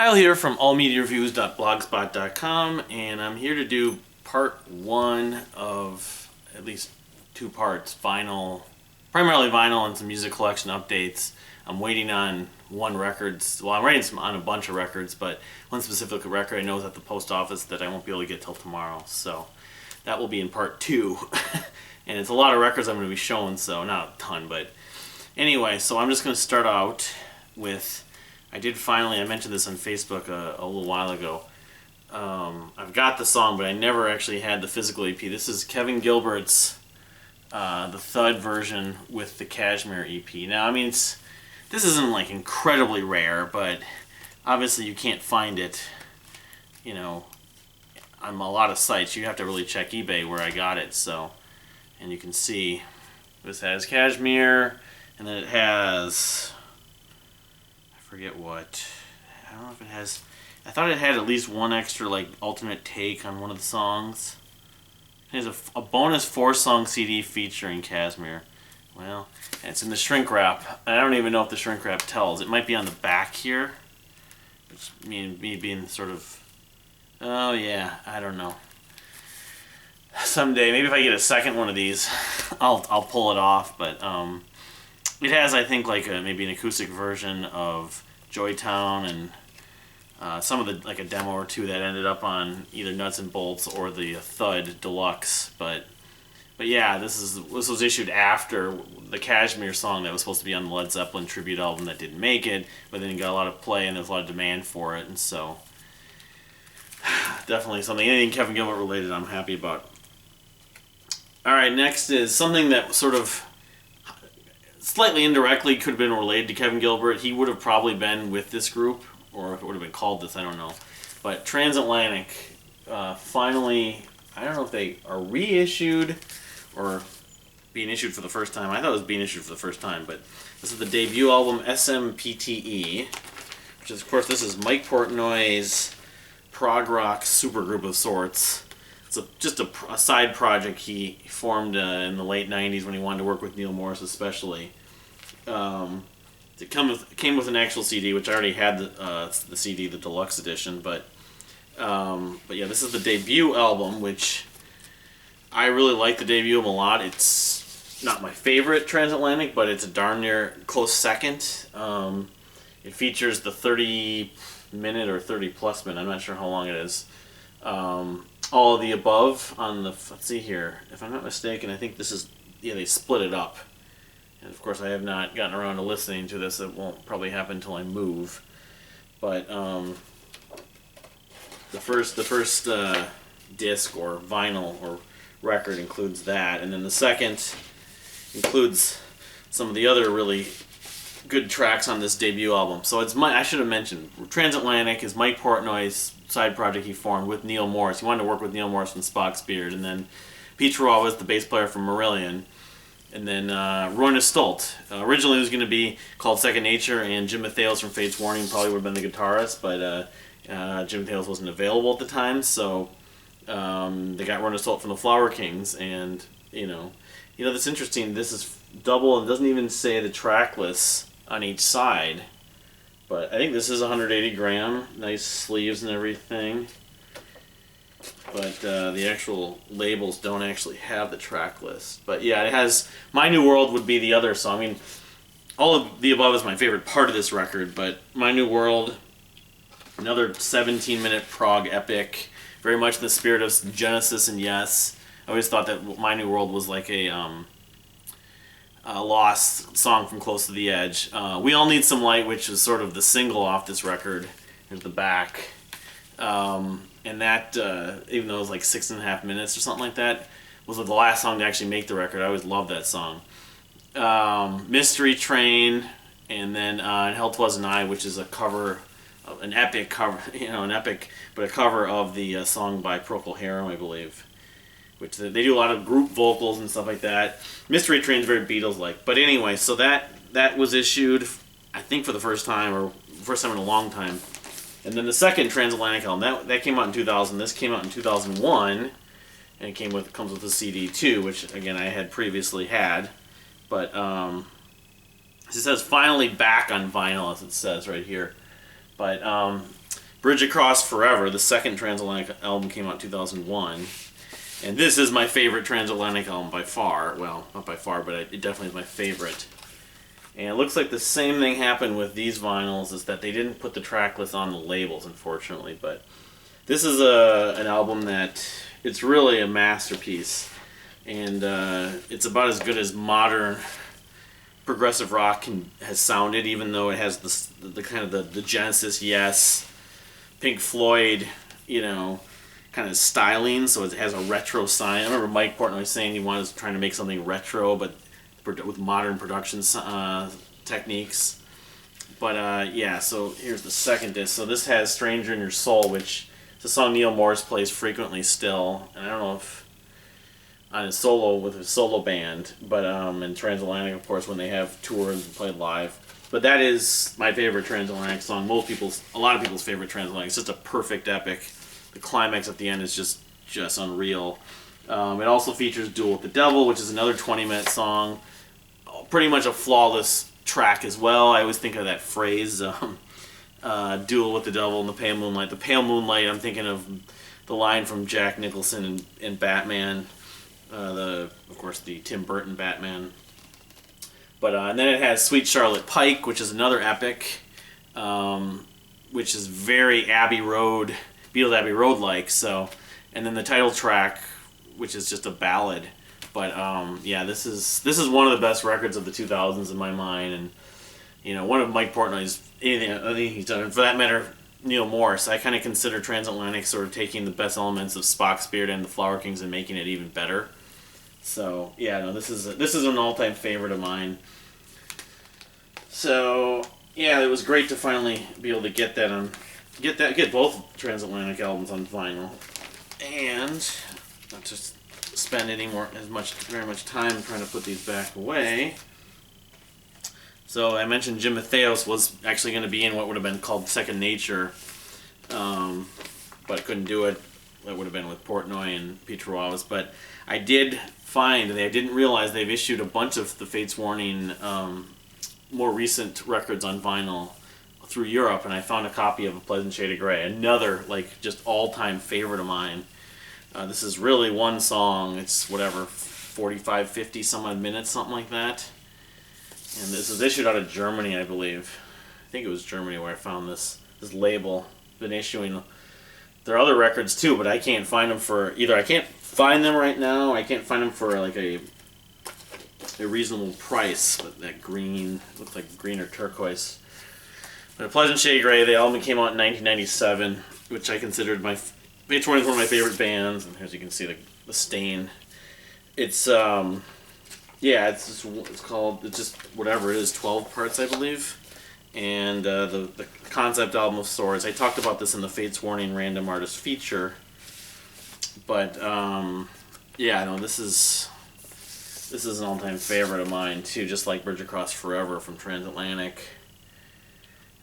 Kyle here from allmediareviews.blogspot.com, and I'm here to do part one of at least two parts, vinyl, primarily vinyl and some music collection updates. I'm waiting on one record, well, I'm waiting on a bunch of records, but one specific record I know is at the post office that I won't be able to get till tomorrow, so that will be in part two. And it's a lot of records I'm going to be showing, so not a ton, but anyway, so I'm just going to start out with, I mentioned this on Facebook a little while ago. I've got the song, but I never actually had the physical EP. This is Kevin Gilbert's, the Thud version with the Kashmir EP. Now, I mean, this isn't like incredibly rare, but obviously you can't find it, you know, on a lot of sites. You have to really check eBay where I got it, so, and you can see this has Kashmir, and then it has, I forget what, I don't know if it has, I thought it had at least one extra like alternate take on one of the songs. It has a bonus 4-song CD featuring Kashmir. Well, it's in the shrink wrap. I don't even know if the shrink wrap tells. It might be on the back here, which me being sort of, oh yeah, I don't know. Someday, maybe if I get a second one of these, I'll pull it off. But it has, I think, like maybe an acoustic version of Joytown and some of the, like a demo or two that ended up on either Nuts and Bolts or the Thud Deluxe. But yeah, this was issued after the Kashmir song that was supposed to be on the Led Zeppelin tribute album that didn't make it, but then it got a lot of play and there was a lot of demand for it, and so definitely something, anything Kevin Gilbert related, I'm happy about. Alright, next is something that sort of slightly indirectly could have been related to Kevin Gilbert. He would have probably been with this group, or if it would have been called this, I don't know. But Transatlantic, finally, I don't know if they are reissued or being issued for the first time. I thought it was being issued for the first time, but this is the debut album SMPTe, which is, of course, this is Mike Portnoy's prog rock supergroup of sorts. It's just a side project he formed in the late 90s when he wanted to work with Neil Morris especially. It came with an actual CD, which I already had the CD, the deluxe edition, but yeah, this is the debut album, which I really like the debut album a lot. It's not my favorite Transatlantic, but it's a darn near close second. It features the 30-minute or 30-plus minute, I'm not sure how long it is, All of the Above on the, let's see here, if I'm not mistaken, I think this is, yeah, they split it up. And of course I have not gotten around to listening to this. It won't probably happen until I move. But the first disc or vinyl or record includes that, and then the second includes some of the other really good tracks on this debut album. So it's I should have mentioned, Transatlantic is Mike Portnoy's side project he formed with Neil Morris. He wanted to work with Neil Morris from Spock's Beard, and then Pete Roy was the bass player from Marillion, and then Roy Stolt. Originally it was going to be called Second Nature, and Jim Matheos from Fates Warning probably would have been the guitarist, but Jim Matheos wasn't available at the time, so they got Roy Stolt from the Flower Kings, and you know that's interesting. This is double and doesn't even say the track lists on each side, but I think this is 180 gram, nice sleeves and everything, but the actual labels don't actually have the track list. But yeah, it has My New World would be the other song. I mean, All of the Above is my favorite part of this record, but My New World, another 17-minute prog epic, very much in the spirit of Genesis and Yes. I always thought that My New World was like a lost song from Close to the Edge. We All Need Some Light, which is sort of the single off this record. Here's the back. And that, even though it was like 6.5 minutes or something like that, was the last song to actually make the record. I always loved that song. Mystery Train, and then Hell 'Twas an I, which is a cover, an epic cover, but a cover of the song by Procol Harum, I believe. Which they do a lot of group vocals and stuff like that. Mystery Train's very Beatles-like. But anyway, so that was issued, I think, for the first time, or first time in a long time. And then the second Transatlantic album, that came out in 2000. This came out in 2001, and it comes with a CD too, which again I had previously had. But it says finally back on vinyl, as it says right here. But Bridge Across Forever, the second Transatlantic album, came out in 2001. And this is my favorite Transatlantic album by far. Well, not by far, but it definitely is my favorite. And it looks like the same thing happened with these vinyls, is that they didn't put the track list on the labels, unfortunately. But this is an album that, it's really a masterpiece. And it's about as good as modern progressive rock has sounded, even though it has the kind of the Genesis, Yes, Pink Floyd, kind of styling, so it has a retro sign. I remember Mike Portnoy saying he was trying to make something retro, but with modern production techniques. But yeah, so here's the second disc. So this has Stranger in Your Soul, which is a song Neil Morris plays frequently still. And I don't know if on his solo, with his solo band, but in Transatlantic, of course, when they have tours and played live. But that is my favorite Transatlantic song. A lot of people's favorite Transatlantic. It's just a perfect epic. The climax at the end is just unreal. It also features Duel with the Devil, which is another 20-minute song. Pretty much a flawless track as well. I always think of that phrase, Duel with the Devil in the Pale Moonlight. The Pale Moonlight, I'm thinking of the line from Jack Nicholson in Batman. Of course, the Tim Burton Batman. But and then it has Sweet Charlotte Pike, which is another epic, which is very Beatles Abbey Road-like. So, and then the title track, which is just a ballad. But yeah, this is one of the best records of the 2000s in my mind, and one of Mike Portnoy's anything he's done. And for that matter, Neil Morris. I kind of consider Transatlantic sort of taking the best elements of Spock Spirit and the Flower Kings and making it even better. So yeah, no, this is an all-time favorite of mine. So yeah, it was great to finally be able to get both Transatlantic albums on vinyl, and not just spend very much time trying to put these back away. So I mentioned Jim Matheos was actually going to be in what would have been called Second Nature, but couldn't do it. That would have been with Portnoy and Peter Wallace. But I did find, I didn't realize they've issued a bunch of the Fates Warning more recent records on vinyl through Europe, and I found a copy of A Pleasant Shade of Grey, another just all-time favorite of mine. This is really one song. It's 45, 50 some odd minutes, something like that. And this is issued out of Germany, I believe. I think it was Germany where I found this label. Been issuing their other records too, but I can't find them for either. I can't find them right now. I can't find them for a reasonable price. But that green looks like green or turquoise. But A Pleasant Shade of Grey, the album came out in 1997, which I considered Fates Warning is one of my favorite bands, and as you can see, the stain. It's it's called just whatever it is, 12 parts, I believe, and the concept album of sorts. I talked about this in the Fates Warning Random Artist feature, but yeah, no, this is an all-time favorite of mine too, just like Bridge Across Forever from Transatlantic.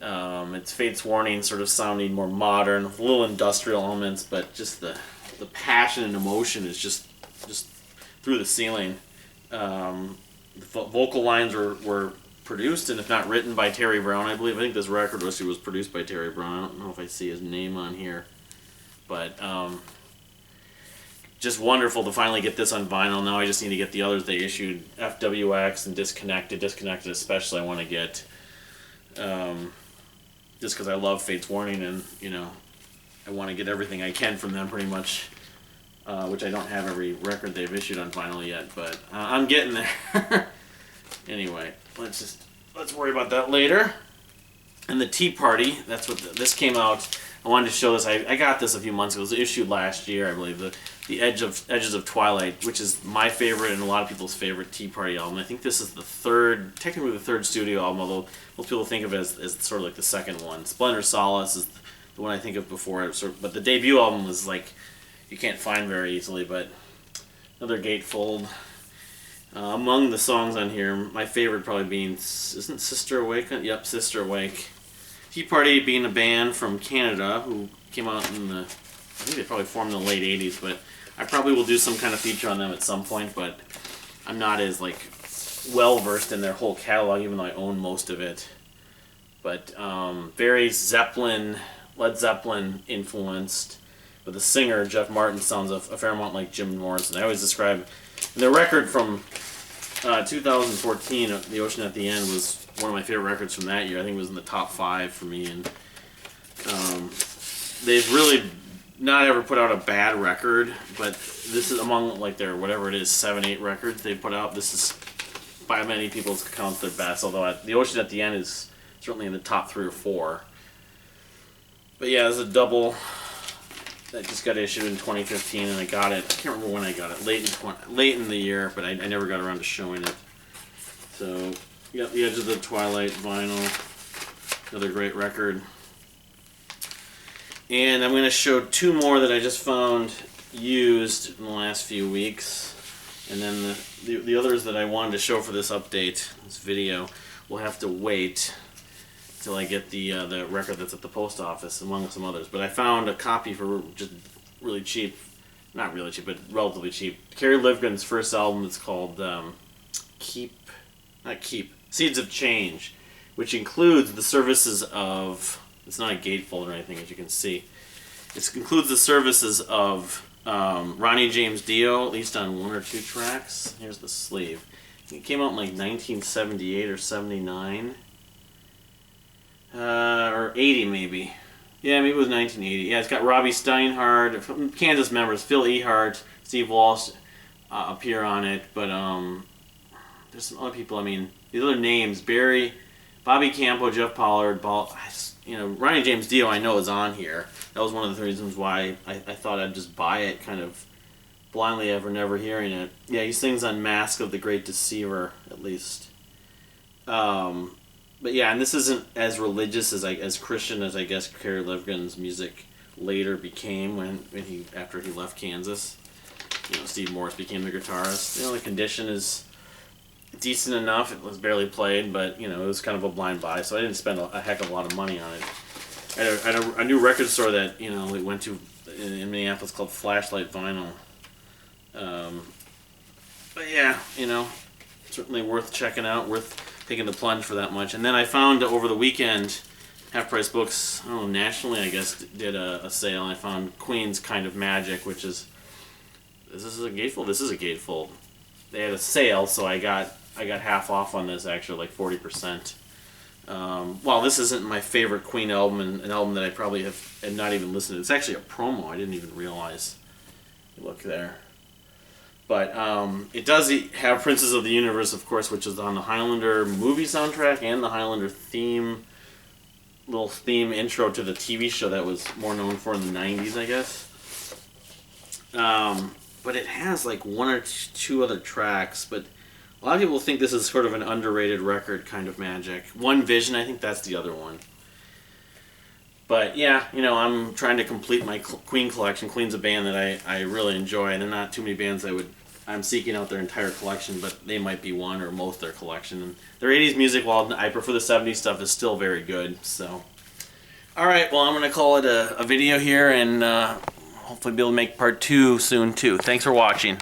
It's Fates Warning sort of sounding more modern, with a little industrial elements, but just the passion and emotion is just through the ceiling. The vocal lines were produced, and if not written, by Terry Brown, I believe. I think this record was produced by Terry Brown. I don't know if I see his name on here, but just wonderful to finally get this on vinyl. Now I just need to get the others they issued, FWX and Disconnected especially I want to get. Just because I love Fates Warning, and I want to get everything I can from them pretty much, which I don't have every record they've issued on vinyl yet, but I'm getting there. Anyway, let's worry about that later. And the Tea Party, that's what this came out. I wanted to show this. I got this a few months ago. It was issued last year, I believe. The Edges of Twilight, which is my favorite and a lot of people's favorite Tea Party album. I think this is technically the third studio album, although most people think of it as sort of like the second one. Splendor Solace is the one I think of before. But the debut album was you can't find very easily. But another gatefold. Among the songs on here, my favorite probably being, isn't Sister Awake? Yep, Sister Awake. Tea Party being a band from Canada who came out I think they probably formed in the late 80s, but I probably will do some kind of feature on them at some point, but I'm not as well versed in their whole catalog, even though I own most of it. But very Zeppelin, Led Zeppelin influenced, but the singer Jeff Martin sounds a fair amount like Jim Morrison. I always describe the record from 2014, The Ocean at the End, was one of my favorite records from that year. I think it was in the top 5 for me, and they've really not ever put out a bad record, but this is among like their whatever it is 7-8 records they put out. This is by many people's accounts their best, although The Ocean at the End is certainly in the top 3 or 4. But yeah, there's a double that just got issued in 2015, and I got it. I can't remember when I got it. Late in the year, but I never got around to showing it. So you got the Edge of the Twilight vinyl, another great record. And I'm going to show 2 more that I just found used in the last few weeks. And then the others that I wanted to show for this update, this video, will have to wait till I get the record that's at the post office, among some others. But I found a copy for just really cheap, not really cheap, but relatively cheap. Kerry Livgren's first album. It's called Seeds of Change, which includes the services of, it's not a gatefold or anything, as you can see. It includes the services of Ronnie James Dio, at least on 1 or 2 tracks. Here's the sleeve. It came out in like 1978 or 79. Or 80 maybe. Yeah, maybe it was 1980. Yeah, it's got Robbie Steinhardt, Kansas members, Phil Ehart, Steve Walsh appear on it, but there's some other people. I mean, these other names: Bobby Campo, Jeff Pollard, Ronnie James Dio. I know is on here. That was one of the reasons why I thought I'd just buy it, kind of blindly, ever never hearing it. Yeah, he sings on Mask of the Great Deceiver, at least. But yeah, and this isn't as religious as Christian as I guess Kerry Livgren's music later became after he left Kansas. Steve Morse became the guitarist. The condition is decent enough. It was barely played, but it was kind of a blind buy, so I didn't spend a heck of a lot of money on it. I had a new record store that we went to in Minneapolis called Flashlight Vinyl. But yeah, certainly worth checking out, worth taking the plunge for that much. And then I found over the weekend, Half Price Books, I don't know, nationally I guess, did a sale. I found Queen's Kind of Magic, which is, this is a gatefold. This is a gatefold. They had a sale, so I got half off on this, actually, like 40%. Well, this isn't my favorite Queen album, and an album that I probably have not even listened to. It's actually a promo. I didn't even realize. Look there. But it does have Princes of the Universe, of course, which is on the Highlander movie soundtrack and the Highlander little theme intro to the TV show that was more known for in the 90s, I guess. But it has like 1 or 2 other tracks, but a lot of people think this is sort of an underrated record, Kind of Magic. One Vision, I think that's the other one. But yeah, I'm trying to complete my Queen collection. Queen's a band that I really enjoy, and there are not too many bands I'm seeking out their entire collection, but they might be one or most their collection. And their 80s music, while I prefer the 70s stuff, is still very good. So, all right, well, I'm going to call it a video here, and hopefully be able to make part 2 soon too. Thanks for watching.